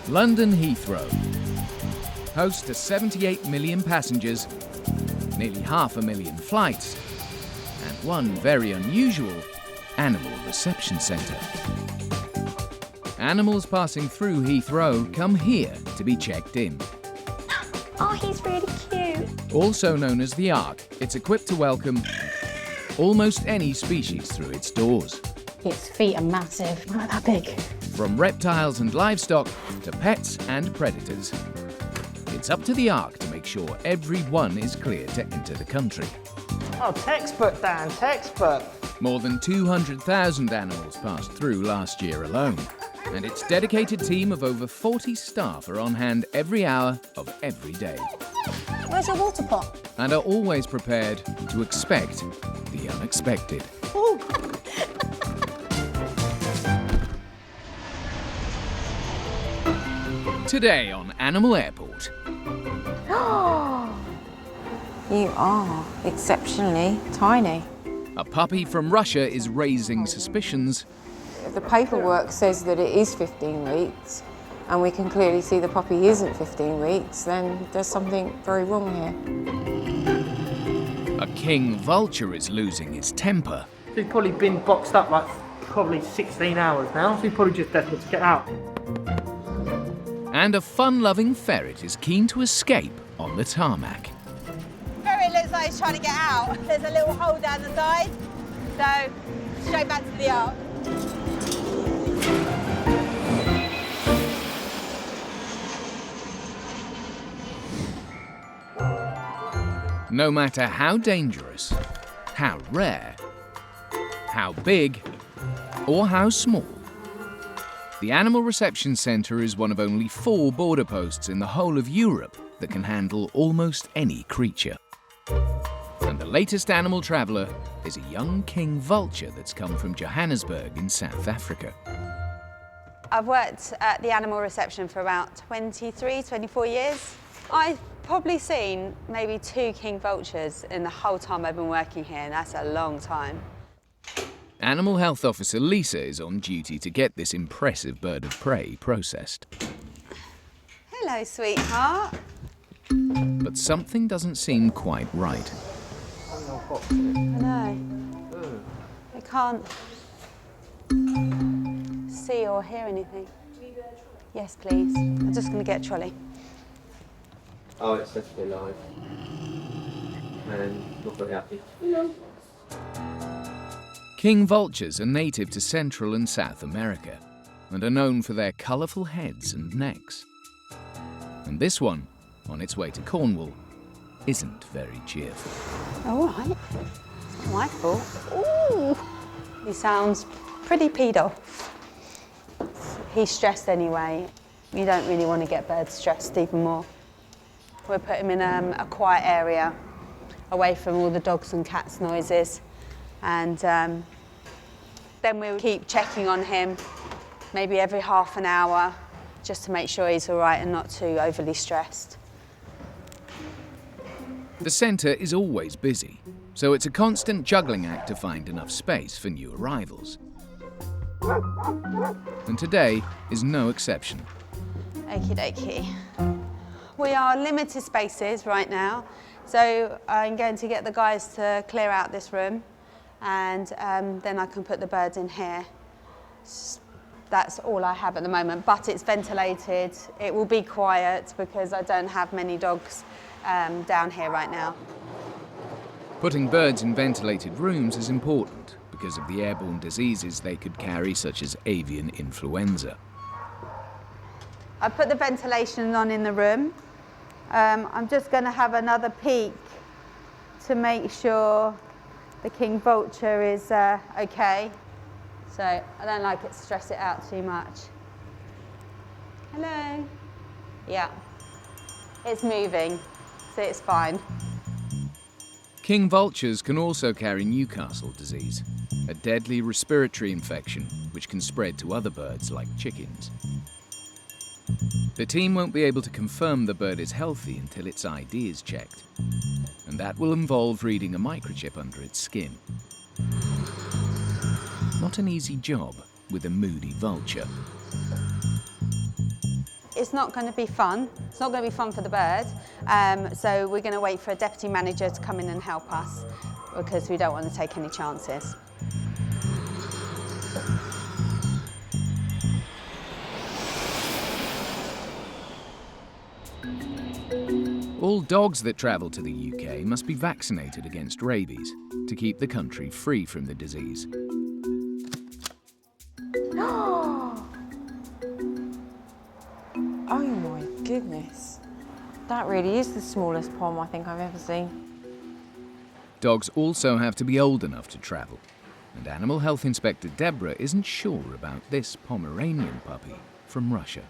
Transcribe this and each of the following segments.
London Heathrow, host to 78 million passengers, nearly 500,000 flights, and one very unusual animal reception centre. Animals passing through Heathrow come here to be checked in. Oh, he's really cute. Also known as the Ark, it's equipped to welcome almost any species through its doors. Its feet are massive, not that big. From reptiles and livestock to pets and predators. It's up to the Ark to make sure everyone is clear to enter the country. Oh, textbook, Dan, textbook. More than 200,000 animals passed through last year alone. And its dedicated team of over 40 staff are on hand every hour of every day. Where's your water pot? And are always prepared to expect the unexpected. Ooh. Today on Animal Airport. You are exceptionally tiny. A puppy from Russia is raising suspicions. If the paperwork says that it is 15 weeks, and we can clearly see the puppy isn't 15 weeks, then there's something very wrong here. A king vulture is losing his temper. He's probably been boxed up like probably 16 hours now, so he's probably just desperate to get out. And a fun-loving ferret is keen to escape on the tarmac. Ferret looks like he's trying to get out. There's a little hole down the side, so straight back to the Ark. No matter how dangerous, how rare, how big, or how small, the Animal Reception Centre is one of only 4 border posts in the whole of Europe that can handle almost any creature. And the latest animal traveller is a young king vulture that's come from Johannesburg in South Africa. I've worked at the animal reception for about 23, 24 years. I've probably seen maybe 2 king vultures in the whole time I've been working here, and that's a long time. Animal Health Officer Lisa is on duty to get this impressive bird of prey processed. Hello, sweetheart. But something doesn't seem quite right. I know. I can't see or hear anything. Yes, please. I'm just going to get a trolley. Oh, it's definitely alive. And not very happy. King vultures are native to Central and South America and are known for their colourful heads and necks. And this one, on its way to Cornwall, isn't very cheerful. All right. It's not my fault. Ooh. He sounds pretty peed off. He's stressed anyway. You don't really want to get birds stressed even more. We'll put him in a quiet area, away from all the dogs and cats' noises. And then we'll keep checking on him, maybe every half an hour, just to make sure he's all right and not too overly stressed. The centre is always busy, so it's a constant juggling act to find enough space for new arrivals. And today is no exception. Okie dokie. We are limited spaces right now, so I'm going to get the guys to clear out this room, and then I can put the birds in here. That's all I have at the moment, but it's ventilated. It will be quiet because I don't have many dogs down here right now. Putting birds in ventilated rooms is important because of the airborne diseases they could carry, such as avian influenza. I put the ventilation on in the room. I'm just going to have another peek to make sure the king vulture is okay. So I don't like it to stress it out too much. Hello. Yeah, it's moving, so it's fine. King vultures can also carry Newcastle disease, a deadly respiratory infection which can spread to other birds like chickens. The team won't be able to confirm the bird is healthy until its ID is checked, and that will involve reading a microchip under its skin. Not an easy job with a moody vulture. It's not going to be fun. It's not going to be fun for the bird. So we're going to wait for a deputy manager to come in and help us because we don't want to take any chances. All dogs that travel to the UK must be vaccinated against rabies to keep the country free from the disease. Oh my goodness. That really is the smallest pom I think I've ever seen. Dogs also have to be old enough to travel, and Animal Health Inspector Deborah isn't sure about this Pomeranian puppy from Russia.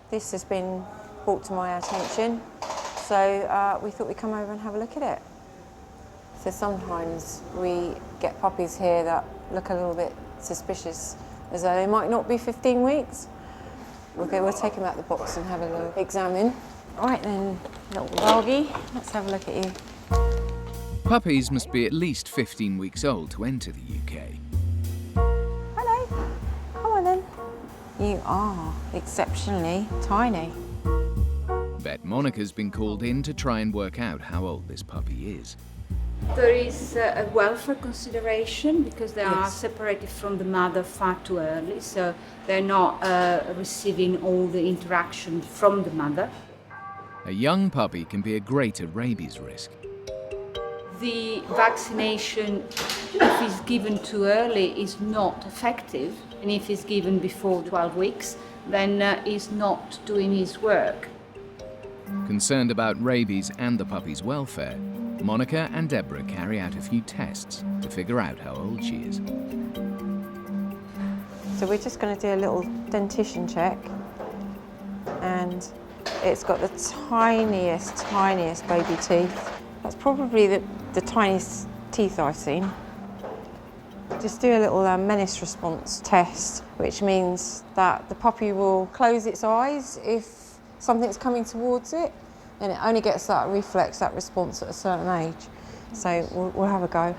This has been brought to my attention, so we thought we'd come over and have a look at it. So sometimes we get puppies here that look a little bit suspicious, as though they might not be 15 weeks. We'll take them out the box and have a little examine. All right then, little doggy, let's have a look at you. Puppies must be at least 15 weeks old to enter the UK. Hello, come on then. You are exceptionally tiny. Vet Monica's been called in to try and work out how old this puppy is. There is a welfare consideration because they are Yes. separated from the mother far too early, so they're not receiving all the interaction from the mother. A young puppy can be a greater rabies risk. The vaccination, if it's given too early, is not effective, and if it's given before 12 weeks, then is not doing his work. Concerned about rabies and the puppy's welfare, Monica and Deborah carry out a few tests to figure out how old she is. So we're just going to do a little dentition check, and it's got the tiniest baby teeth. That's probably the tiniest teeth I've seen. Just do a little menace response test, which means that the puppy will close its eyes if something's coming towards it, and it only gets that reflex, that response at a certain age. So we'll have a go.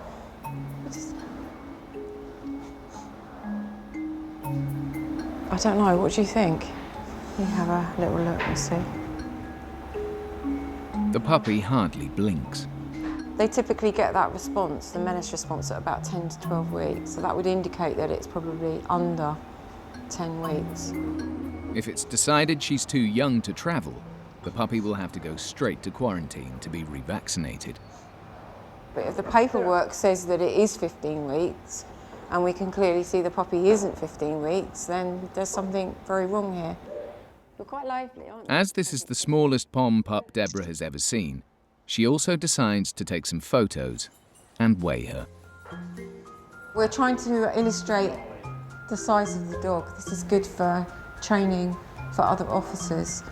I don't know, what do you think? You have a little look and see. The puppy hardly blinks. They typically get that response, the menace response, at about 10 to 12 weeks. So that would indicate that it's probably under 10 weeks. If it's decided she's too young to travel, the puppy will have to go straight to quarantine to be revaccinated. But if the paperwork says that it is 15 weeks, and we can clearly see the puppy isn't 15 weeks, then there's something very wrong here. You're quite lively, aren't you? As this is the smallest pom pup Deborah has ever seen, she also decides to take some photos and weigh her. We're trying to illustrate the size of the dog. This is good for training for other officers,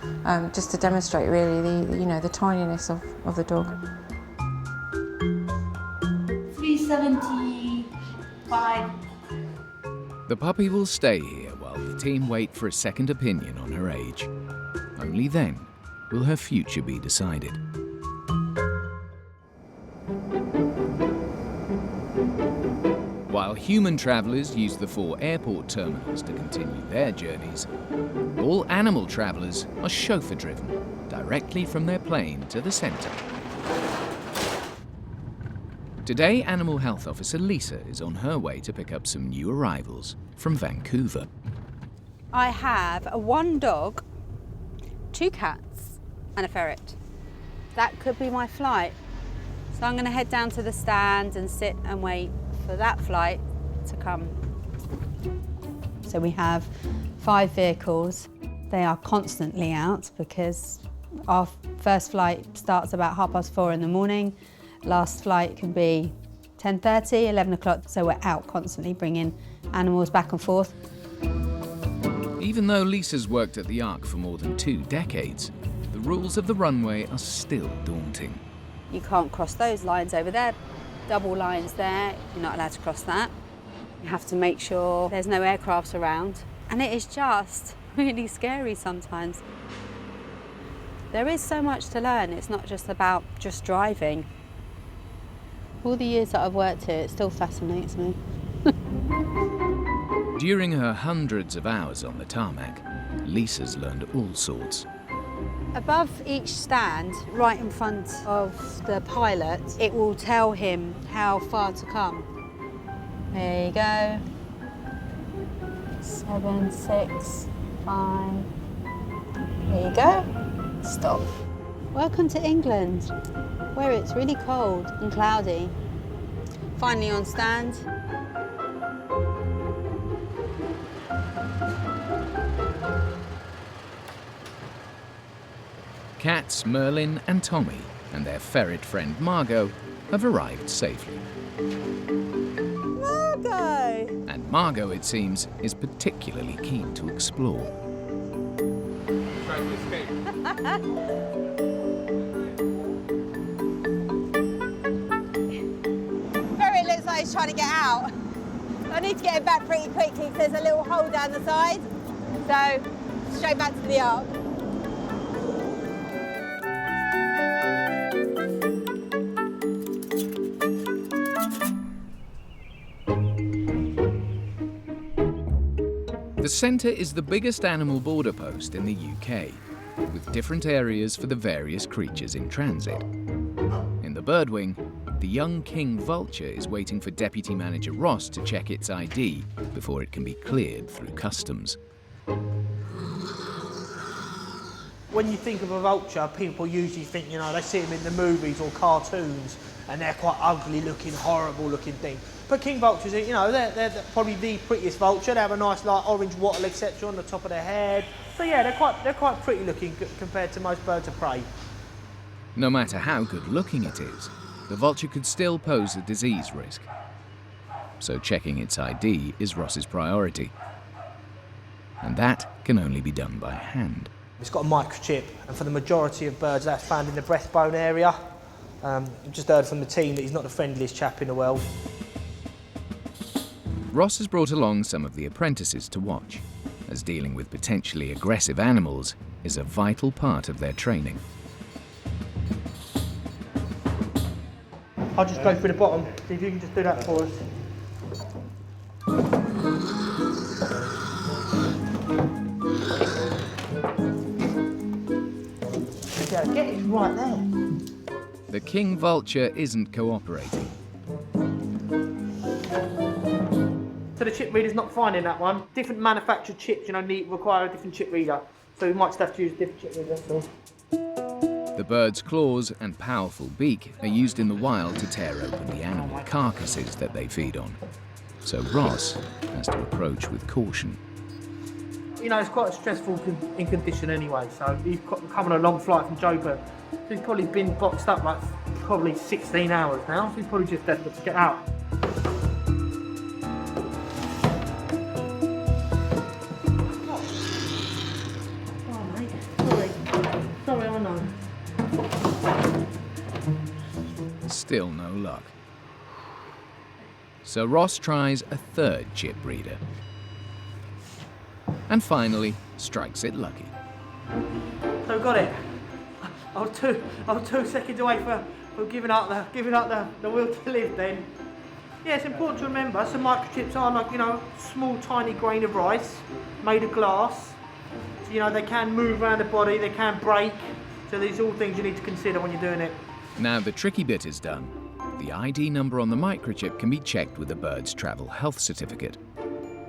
just to demonstrate really the tininess of the dog. 375. The puppy will stay here while the team wait for a second opinion on her age. Only then will her future be decided. While human travellers use the 4 airport terminals to continue their journeys, all animal travellers are chauffeur-driven, directly from their plane to the centre. Today, Animal Health Officer Lisa is on her way to pick up some new arrivals from Vancouver. I have one dog, 2 cats, and a ferret. That could be my flight. So I'm going to head down to the stand and sit and wait for that flight to come. So we have 5 vehicles. They are constantly out because our first flight starts about 4:30 in the morning. Last flight can be 10:30, 11 o'clock, so we're out constantly bringing animals back and forth. Even though Lisa's worked at the Ark for more than 2 decades, the rules of the runway are still daunting. You can't cross those lines over there. Double lines there, you're not allowed to cross that. You have to make sure there's no aircrafts around. And it is just really scary sometimes. There is so much to learn. It's not just about just driving. All the years that I've worked here, it still fascinates me. During her hundreds of hours on the tarmac, Lisa's learned all sorts. Above each stand, right in front of the pilot, it will tell him how far to come. There you go. 7, 6, 5. There you go. Stop. Welcome to England, where it's really cold and cloudy. Finally on stand. Cats Merlin and Tommy and their ferret friend Margot have arrived safely. Margot! And Margot, it seems, is particularly keen to explore. Trying to escape. Ferret looks like he's trying to get out. I need to get him back pretty quickly because there's a little hole down the side. So, straight back to the ark. The centre is the biggest animal border post in the UK, with different areas for the various creatures in transit. In the bird wing, the young king vulture is waiting for Deputy Manager Ross to check its ID before it can be cleared through customs. When you think of a vulture, people usually think, you know, they see them in the movies or cartoons and they're quite ugly looking, horrible looking thing. But king vultures, you know, they're probably the prettiest vulture. They have a nice like orange wattle, etc. on the top of their head. So yeah, they're quite pretty looking compared to most birds of prey. No matter how good looking it is, the vulture could still pose a disease risk. So checking its ID is Ross's priority. And that can only be done by hand. It's got a microchip, and for the majority of birds that's found in the breastbone area. I've just heard from the team that he's not the friendliest chap in the world. Ross has brought along some of the apprentices to watch, as dealing with potentially aggressive animals is a vital part of their training. I'll just go through the bottom, see if you can just do that for us. Yeah, get it right there. The king vulture isn't cooperating. So the chip reader's not finding that one. Different manufactured chips, you know, require a different chip reader. So we might just have to use a different chip reader, that's all. The bird's claws and powerful beak are used in the wild to tear open the animal carcasses that they feed on. So Ross has to approach with caution. You know, it's quite a stressful condition anyway, so he's come on a long flight from Joburg. So he's probably been boxed up like probably 16 hours now, so he's probably just desperate to get out. Oh mate, sorry, I know. Still no luck. So Ross tries a third chip reader. And finally strikes it lucky. So got it. I was 2 seconds away from giving up the will to live then. Yeah, it's important to remember some microchips are like, you know, small tiny grain of rice made of glass. So, you know, they can move around the body, they can break. So these are all things you need to consider when you're doing it. Now the tricky bit is done. The ID number on the microchip can be checked with the bird's travel health certificate.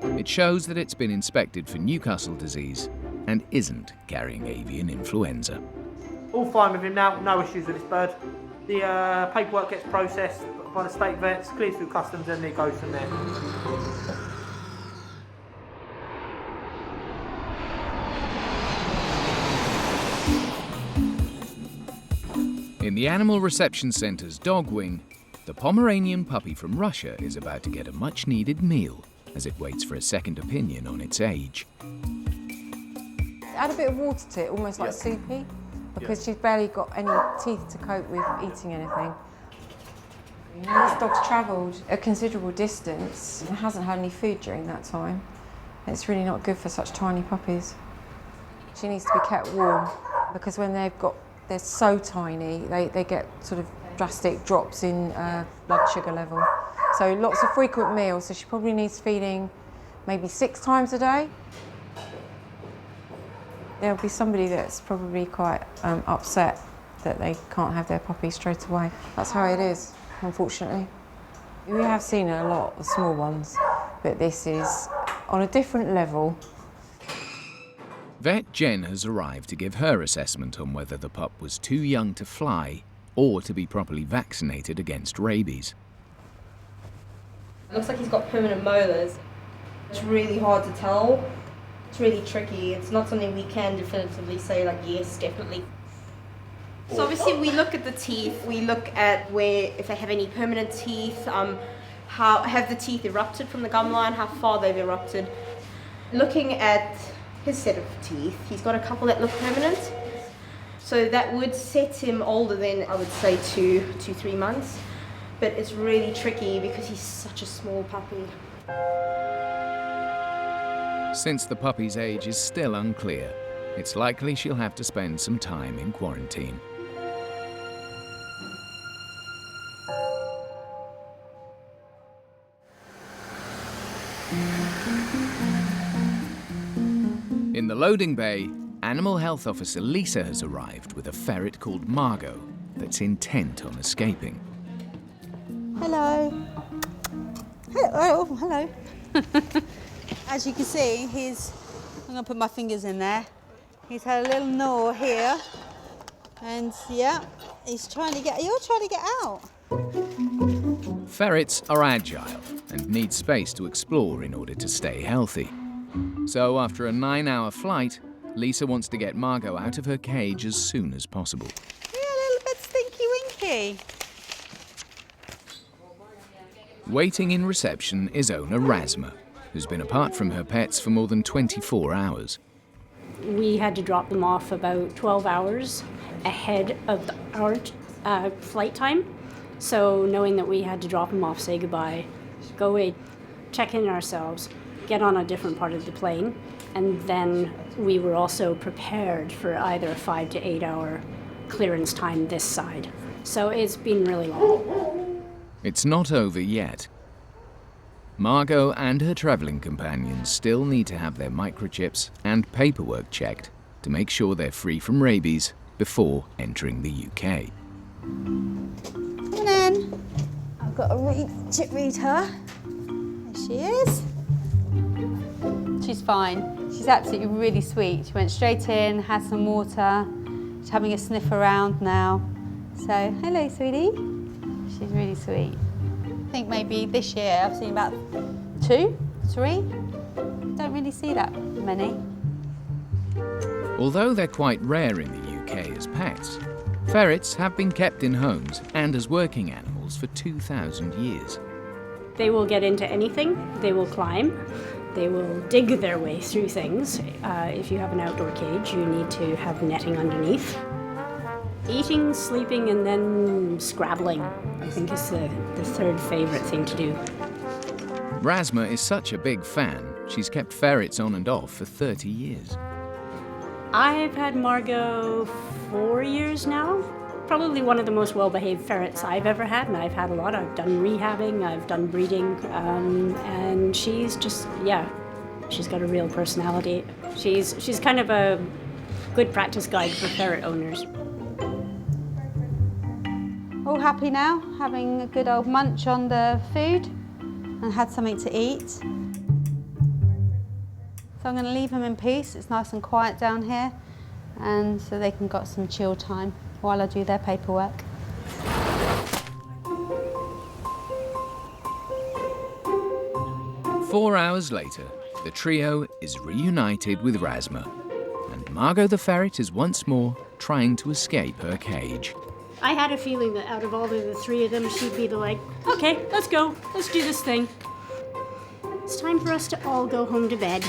It shows that it's been inspected for Newcastle disease and isn't carrying avian influenza. All fine with him now, no issues with this bird. The paperwork gets processed by the state vets, clears through customs, and it goes from there. In the Animal Reception Centre's dog wing, the Pomeranian puppy from Russia is about to get a much-needed meal as it waits for a second opinion on its age. Add a bit of water to it, almost like soupy, because she's barely got any teeth to cope with eating anything. You know, this dog's travelled a considerable distance and hasn't had any food during that time. It's really not good for such tiny puppies. She needs to be kept warm, because when they're so tiny, they get sort of drastic drops in blood sugar level. So lots of frequent meals, so she probably needs feeding maybe 6 times a day. There'll be somebody that's probably quite upset that they can't have their puppy straight away. That's how it is, unfortunately. We have seen a lot of small ones, but this is on a different level. Vet Jen has arrived to give her assessment on whether the pup was too young to fly or to be properly vaccinated against rabies. It looks like he's got permanent molars. It's really hard to tell. It's really tricky. It's not something we can definitively say, like, yes, definitely. So obviously we look at the teeth, we look at where, if they have any permanent teeth, how have the teeth erupted from the gum line, how far they've erupted. Looking at his set of teeth, he's got a couple that look permanent. So that would set him older than, I would say, 2-3 months. But it's really tricky because he's such a small puppy. Since the puppy's age is still unclear, it's likely she'll have to spend some time in quarantine. In the loading bay, Animal Health Officer Lisa has arrived with a ferret called Margot that's intent on escaping. Hello. Hello. Hello. As you can see, I'm going to put my fingers in there. He's had a little gnaw here. And yeah, you're trying to get out. Ferrets are agile and need space to explore in order to stay healthy. So after a 9-hour flight, Lisa wants to get Margot out of her cage as soon as possible. Yeah, a little bit stinky winky. Waiting in reception is owner Razma, who's been apart from her pets for more than 24 hours. We had to drop them off about 12 hours ahead of our flight time. So knowing that we had to drop them off, say goodbye, go away, check in ourselves, get on a different part of the plane, and then we were also prepared for either a 5 to 8 hour clearance time this side. So it's been really long. It's not over yet. Margot and her travelling companions still need to have their microchips and paperwork checked to make sure they're free from rabies before entering the UK. Come on in. I've got to read her. There she is. She's fine. She's absolutely really sweet. She went straight in, had some water. She's having a sniff around now. So, hello, sweetie. She's really sweet. I think maybe this year I've seen about 2, 3. Don't really see that many. Although they're quite rare in the UK as pets, ferrets have been kept in homes and as working animals for 2,000 years. They will get into anything, they will climb, they will dig their way through things. If you have an outdoor cage, you need to have netting underneath. Eating, sleeping, and then scrabbling, I think is the third favourite thing to do. Razma is such a big fan, she's kept ferrets on and off for 30 years. I've had Margot 4 years now. Probably one of the most well-behaved ferrets I've ever had, and I've had a lot. I've done rehabbing, I've done breeding, and she's just, yeah, she's got a real personality. She's kind of a good practice guide for ferret owners. All happy now, having a good old munch on the food and had something to eat. So I'm going to leave them in peace. It's nice and quiet down here, and so they can get some chill time while I do their paperwork. Four hours later, the trio is reunited with Razma, and Margot the ferret is once more trying to escape her cage. I had a feeling that out of all of the three of them, she'd be the like, okay, let's go, let's do this thing. It's time for us to all go home to bed.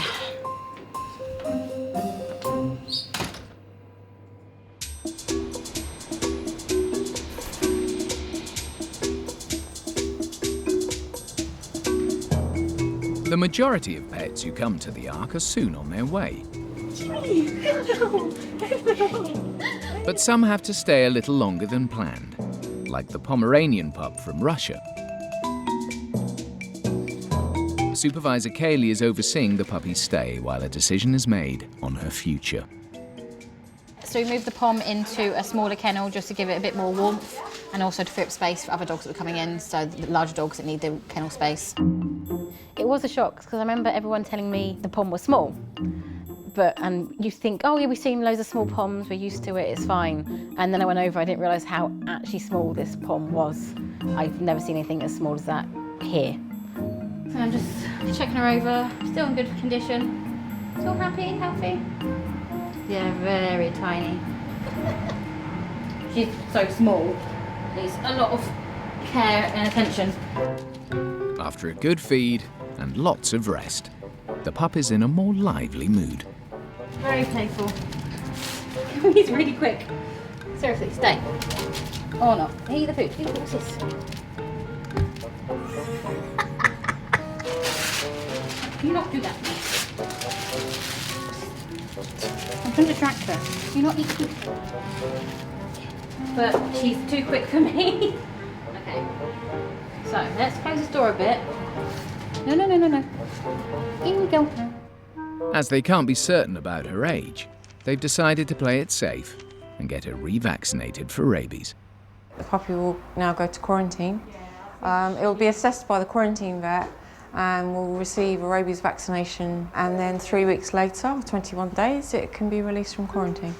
The majority of pets who come to the Ark are soon on their way. But some have to stay a little longer than planned, like the Pomeranian pup from Russia. Supervisor Kaylee is overseeing the puppy's stay while a decision is made on her future. So we moved the Pom into a smaller kennel just to give it a bit more warmth and also to free up space for other dogs that were coming in, so the larger dogs that need the kennel space. It was a shock because I remember everyone telling me the Pom was small. And you think, oh yeah, we've seen loads of small Poms, we're used to it, it's fine. And then I went over, I didn't realise how actually small this Pom was. I've never seen anything as small as that here. So I'm just checking her over, still in good condition. Still happy, healthy? Yeah, very tiny. She's so small, needs a lot of care and attention. After a good feed and lots of rest, the pup is in a more lively mood. Very playful. He's really quick. Seriously, stay. Or not. Eat the food. Eat the food. What's this? Can you not do that? I'm trying to distract her. Can you not eat food? But she's too quick for me. Okay. So, let's close this door a bit. No. In we go. As they can't be certain about her age, they've decided to play it safe and get her revaccinated for rabies. The puppy will now go to quarantine. It will be assessed by the quarantine vet and will receive a rabies vaccination, and then 3 weeks later, 21 days, it can be released from quarantine.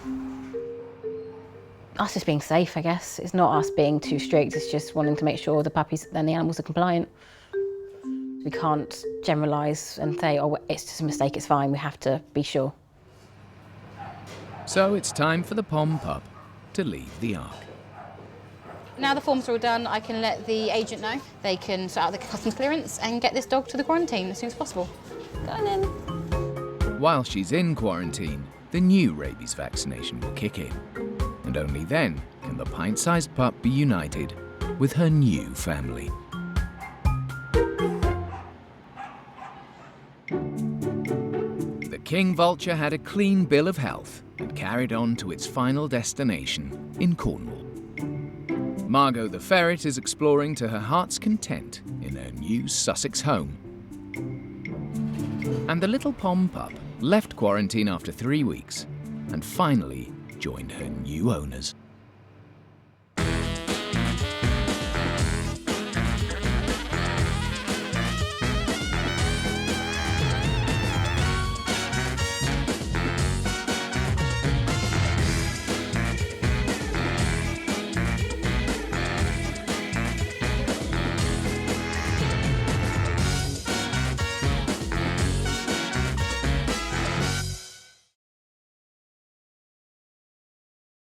Us just being safe, I guess. It's not us being too strict, it's just wanting to make sure the puppies and the animals are compliant. We can't generalise and say, oh, it's just a mistake, it's fine, we have to be sure. So it's time for the Pom pup to leave the ark. Now the forms are all done, I can let the agent know. They can sort out the customs clearance and get this dog to the quarantine as soon as possible. Go on in. While she's in quarantine, the new rabies vaccination will kick in. And only then can the pint-sized pup be united with her new family. The King Vulture had a clean bill of health and carried on to its final destination in Cornwall. Margot the Ferret is exploring to her heart's content in her new Sussex home. And the little Pom pup left quarantine after 3 weeks and finally joined her new owners.